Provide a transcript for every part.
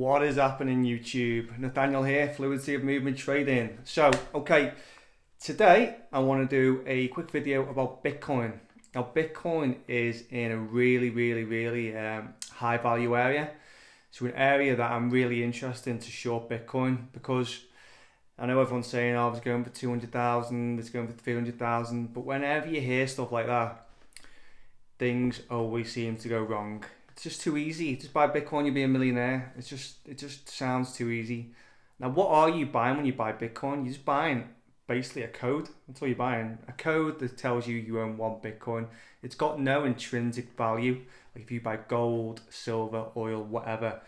What is happening, YouTube? Nathaniel here, Fluidity of Movement Trading. So, today I want to do a quick video about Bitcoin. Now, Bitcoin is in a really high value area. So, an area that I'm really interested in to short Bitcoin because I know everyone's saying, oh, it's going for 200,000, it's going for 300,000. But whenever you hear stuff like that, things always seem to go wrong. It's just too easy. Just buy Bitcoin, you'll be a millionaire. It just sounds too easy. Now, what are you buying when you buy Bitcoin? You're just buying basically a code. That's all you're buying. A code that tells you own one Bitcoin. It's got no intrinsic value. Like if you buy gold, silver, oil, whatever.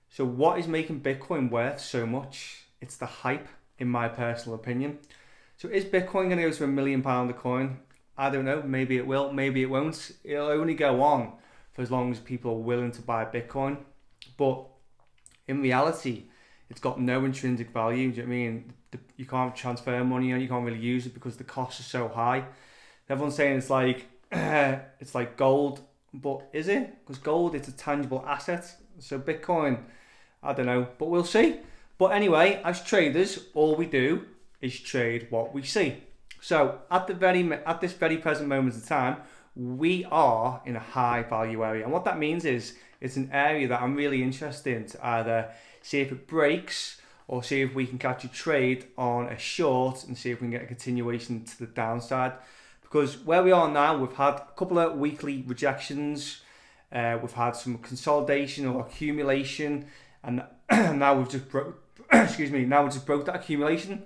So what is making Bitcoin worth so much? It's the hype, in my personal opinion. So is Bitcoin going to go to £1 million a coin? I don't know. Maybe it will. Maybe it won't. It'll only go on for as long as people are willing to buy Bitcoin. But in reality, it's got no intrinsic value. Do you know what I mean? You can't transfer money and you can't really use it because the costs are so high. Everyone's saying it's like it's like gold, but is it? Because gold, it's a tangible asset. So Bitcoin, I don't know, but we'll see. But anyway, as traders, all we do is trade what we see. So at this very present moment of time, we are in a high value area. And what that means is it's an area that I'm really interested in to either see if it breaks or see if we can catch a trade on a short and see if we can get a continuation to the downside. Because where we are now, we've had a couple of weekly rejections. We've had some consolidation or accumulation. And now we've just broke that accumulation.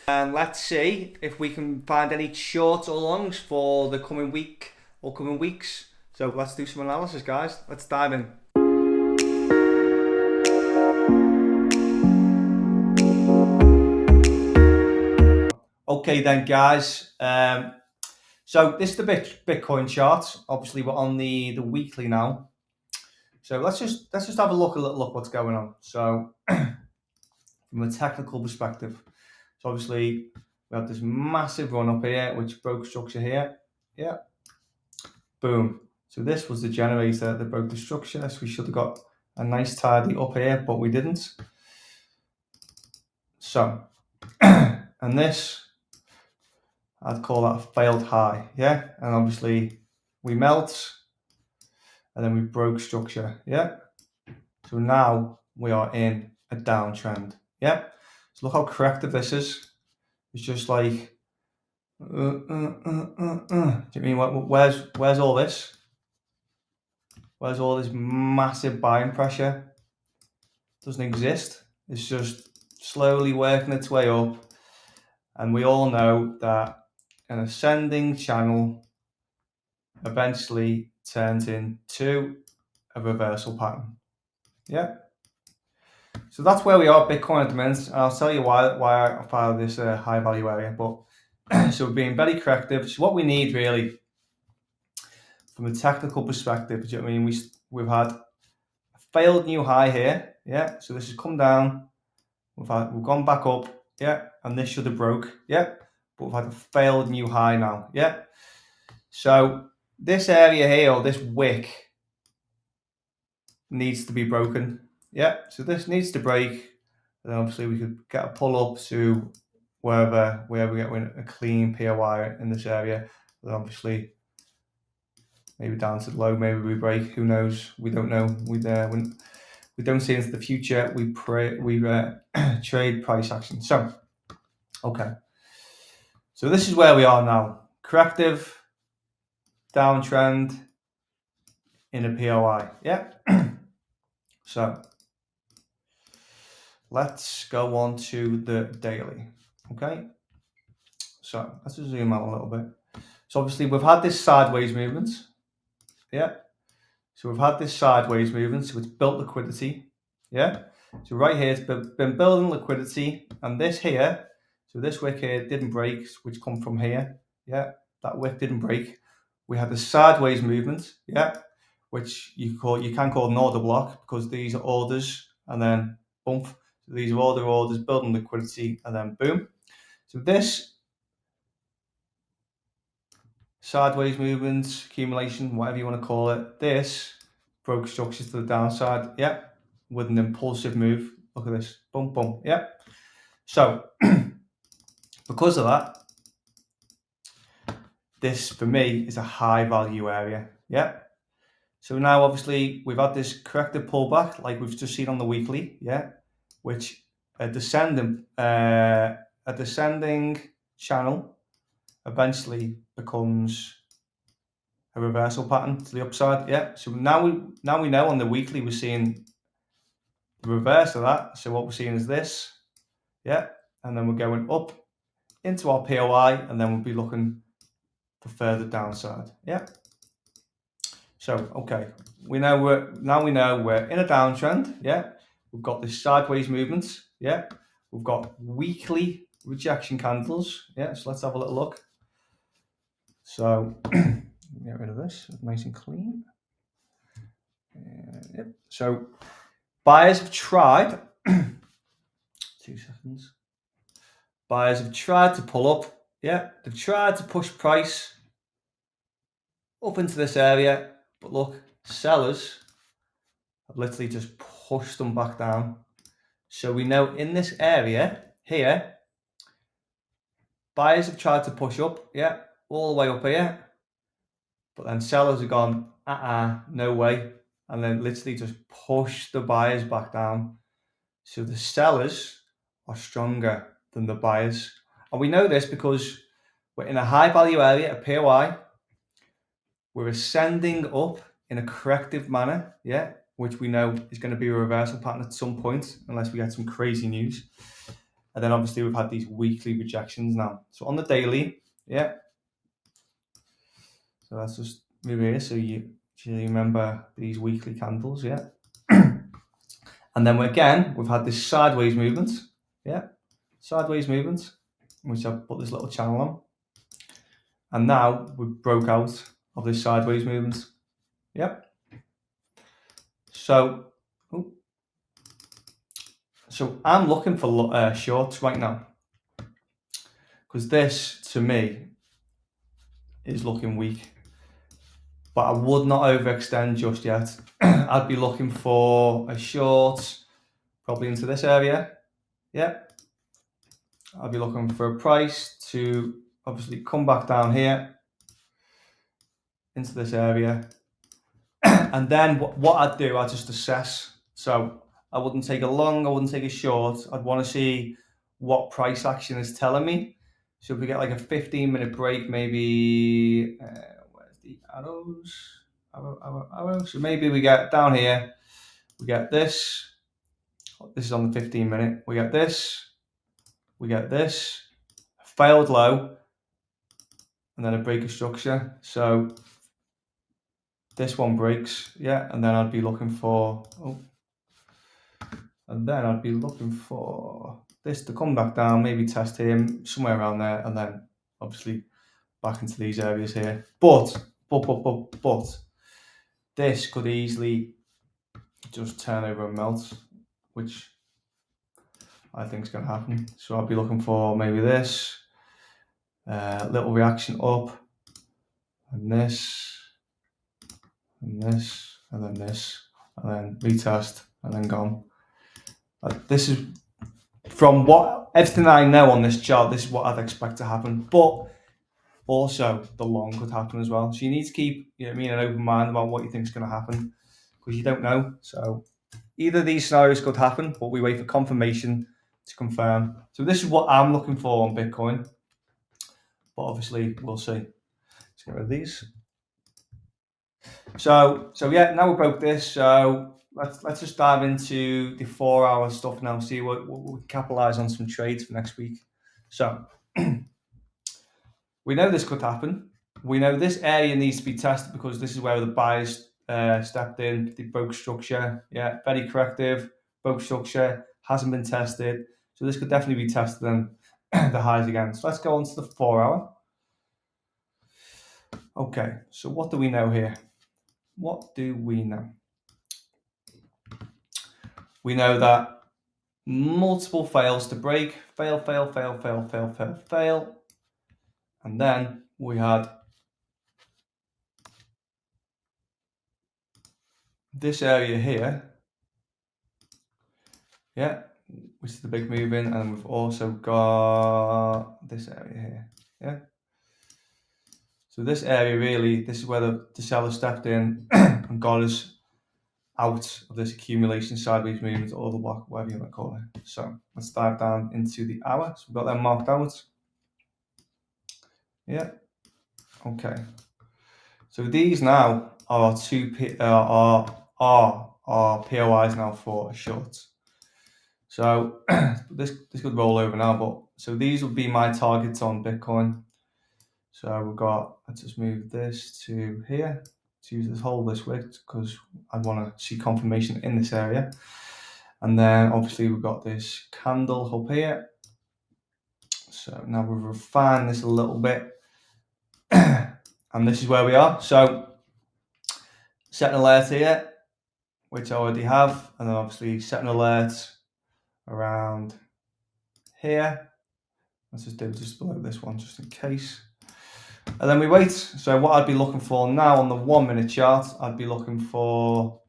And let's see if we can find any shorts or longs for the coming week or coming weeks. So let's do some analysis, guys. Let's dive in. Okay then, guys. So this is the Bitcoin chart. Obviously, we're on the weekly now. So let's just have a little look what's going on. So from a technical perspective, so obviously we have this massive run up here, which broke structure here. Yeah. Boom. So this was the generator that broke the structure. So we should have got a nice tidy up here, but we didn't. So, and this, I'd call that a failed high. Yeah. And obviously we melt and then we broke structure. Yeah. So now we are in a downtrend. Yeah. So look how corrective this is. It's just like, do you mean where's all this? Where's all this massive buying pressure? Doesn't exist. It's just slowly working its way up, and we all know that an ascending channel eventually turns into a reversal pattern. Yeah. So that's where we are, Bitcoin at the minute. I'll tell you why I found this high value area. But so we're being very corrective. So what we need really, from a technical perspective, do you know what I mean? We've had a failed new high here. Yeah. So this has come down. We've gone back up. Yeah. And this should have broke. Yeah. But we've had a failed new high now. Yeah. So this area here, or this wick, needs to be broken. Yeah. So this needs to break. And obviously we could get a pull up to where we get a clean POI in this area. Then obviously maybe down to the low, maybe we break. Who knows? We don't know. We don't see into the future. We trade price action. So okay. So this is where we are now. Corrective, downtrend in a POI. Yeah. So let's go on to the daily. Okay. So let's just zoom out a little bit. So obviously we've had this sideways movement. Yeah. So we've had this sideways movement. So it's built liquidity. Yeah. So right here, it's been building liquidity. And this here, so this wick here didn't break, which come from here. Yeah. That wick didn't break. We had the sideways movement. Yeah. Which you can call an order block because these are orders and then bump. So these are all the orders building liquidity and then boom. So this sideways movement, accumulation, whatever you want to call it, this broke structures to the downside. Yeah. with an impulsive move. Look at this, boom, boom, yeah. So because of that, this for me is a high value area, yeah. So now obviously we've had this corrective pullback like we've just seen on the weekly, yeah, which a descending channel eventually becomes a reversal pattern to the upside, yeah. So now we know on the weekly we're seeing the reverse of that. So what we're seeing is this, yeah, and then we're going up into our POI, and then we'll be looking for further downside, yeah. So okay, we know we're in a downtrend, yeah. We've got this sideways movement, yeah. We've got weekly rejection candles, yeah. So let's have a little look. So get rid of this, nice and clean. Yep. So buyers have tried. 2 seconds. Buyers have tried to pull up, yeah. They've tried to push price up into this area, but look, sellers have literally just pushed them back down. So we know in this area here, buyers have tried to push up, yeah, all the way up here, but then sellers have gone, no way, and then literally just push the buyers back down. So the sellers are stronger than the buyers. And we know this because we're in a high value area, a POI. We're ascending up in a corrective manner, yeah, which we know is going to be a reversal pattern at some point, unless we get some crazy news. And then obviously we've had these weekly rejections now. So on the daily, yeah. So let's just move here so you remember these weekly candles, yeah. And then we've had this sideways movement, yeah. Sideways movement, which I've put this little channel on. And now we broke out of this sideways movement, yeah. So I'm looking for shorts right now, because this to me is looking weak, but I would not overextend just yet. I'd be looking for a short probably into this area, yeah. I'd be looking for a price to obviously come back down here into this area, and then what I'd do, I'd just assess. So I wouldn't take a long, I wouldn't take a short. I'd want to see what price action is telling me. So if we get like a 15-minute break, maybe where's the arrows? Arrow. So maybe we get down here, we get this. This is on the 15-minute. We get this, failed low, and then a break of structure. So this one breaks, yeah, and then I'd be looking for this to come back down, maybe test him somewhere around there, and then obviously back into these areas here. But this could easily just turn over and melt, which I think is going to happen. So I'll be looking for maybe this little reaction up, and this, and this, and then this, and then retest, and then gone. This is from everything I know on this chart. This is what I'd expect to happen, but also the long could happen as well. So you need to keep, an open mind about what you think is going to happen, because you don't know. So either of these scenarios could happen, but we wait for confirmation to confirm. So this is what I'm looking for on Bitcoin, but obviously we'll see. Let's get rid of these. So yeah, now we broke this. So let's just dive into the 4-hour stuff now. See what we can capitalize on some trades for next week. So we know this could happen. We know this area needs to be tested because this is where the buyers stepped in. They broke structure. Yeah, very corrective. Broke structure, hasn't been tested. So this could definitely be tested and the highs again. So let's go on to the 4-hour. Okay, so what do we know here? What do we know? We know that multiple fails to break, fail. And then we had this area here yeah, which is the big move in, and we've also got this area here, yeah. So this area really, this is where the seller stepped in and got us out of this accumulation sideways movement or the block, whatever you want to call it. So let's dive down into the hour. So we've got them marked out. Yeah, okay. So these now are our POIs now for a short. So this could roll over now, but so these will be my targets on Bitcoin. So we've got, let's just move this to here to use this whole this way because I want to see confirmation in this area. And then obviously we've got this candle up here. So now we've refined this a little bit. And this is where we are. So set an alert here, which I already have. And then obviously set an alert around here. Let's just do just below this one just in case. And then we wait. So what I'd be looking for now on the 1 minute chart, I'd be looking for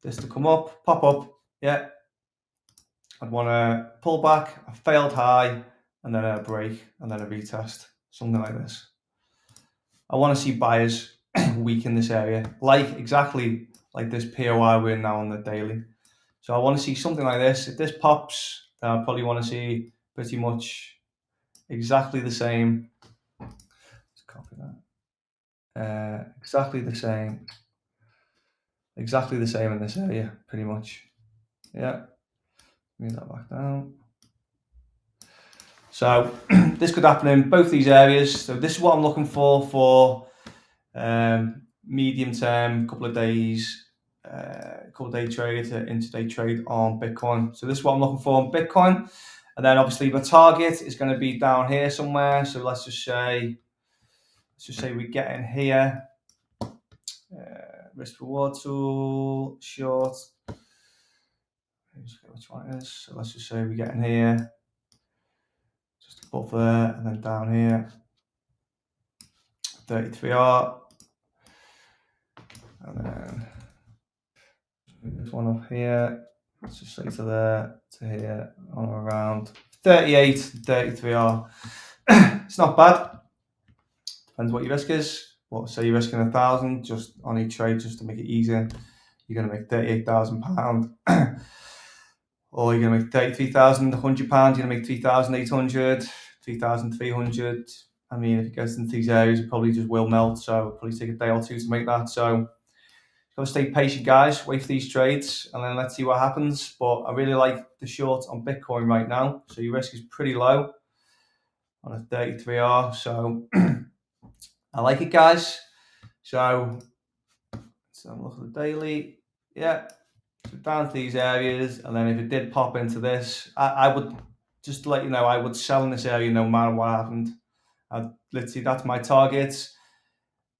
this to come up, pop up, yeah. I'd want to pull back, a failed high, and then a break, and then a retest, something like this. I want to see buyers weak in this area, exactly like this POI we're in now on the daily. So I want to see something like this. If this pops, then I probably want to see pretty much exactly the same. Let's copy that. Exactly the same in this area, pretty much. Yeah, move that back down. So this could happen in both these areas. So this is what I'm looking for medium term, couple of day trade to intraday trade on Bitcoin. So this is what I'm looking for on Bitcoin. And then obviously the target is going to be down here somewhere. So let's just say we get in here. Risk reward tool, short. Which one it is? So let's just say we get in here, just above there, and then down here, 33R, and then this one up here. Let's just say to there, to here, on around 38, 33R. It's not bad. Depends what your risk is. But say you're risking 1,000 just on each trade, just to make it easier. You're going to make £38,000. Or you're going to make £33,100, you're going to make 3,800, 3,300. I mean, if it goes into these areas, it probably just will melt. So it'll probably take a day or two to make that. So got to stay patient, guys. Wait for these trades, and then let's see what happens. But I really like the short on Bitcoin right now. So your risk is pretty low on a 33R. So I like it, guys. So let's have a look at the daily. Yeah. So down to these areas, and then if it did pop into this, I would just to let you know, I would sell in this area no matter what happened. Literally, that's my target.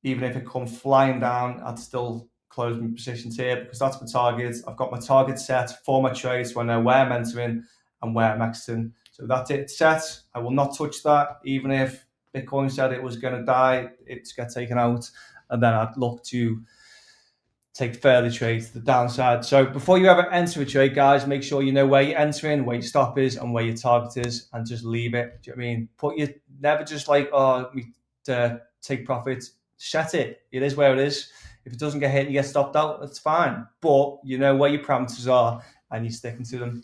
Even if it comes flying down, I'd still close my positions here because that's my target. I've got my target set for my trades, so I know where I'm entering and where I'm exiting. So that's it set. I will not touch that, even if Bitcoin said it was going to die, it's get taken out, and then I'd look to take further trades to the downside. So before you ever enter a trade, guys, make sure you know where you're entering, where your stop is, and where your target is, and just leave it. Do you know what I mean? Never just take profits. Set it. It is where it is. If it doesn't get hit and you get stopped out, that's fine. But you know where your parameters are, and you're sticking to them.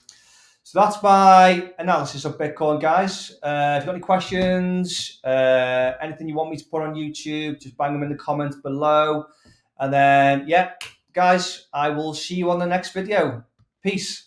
So that's my analysis of Bitcoin, guys. If you've got any questions, anything you want me to put on YouTube, just bang them in the comments below. And then, yeah, guys, I will see you on the next video. Peace.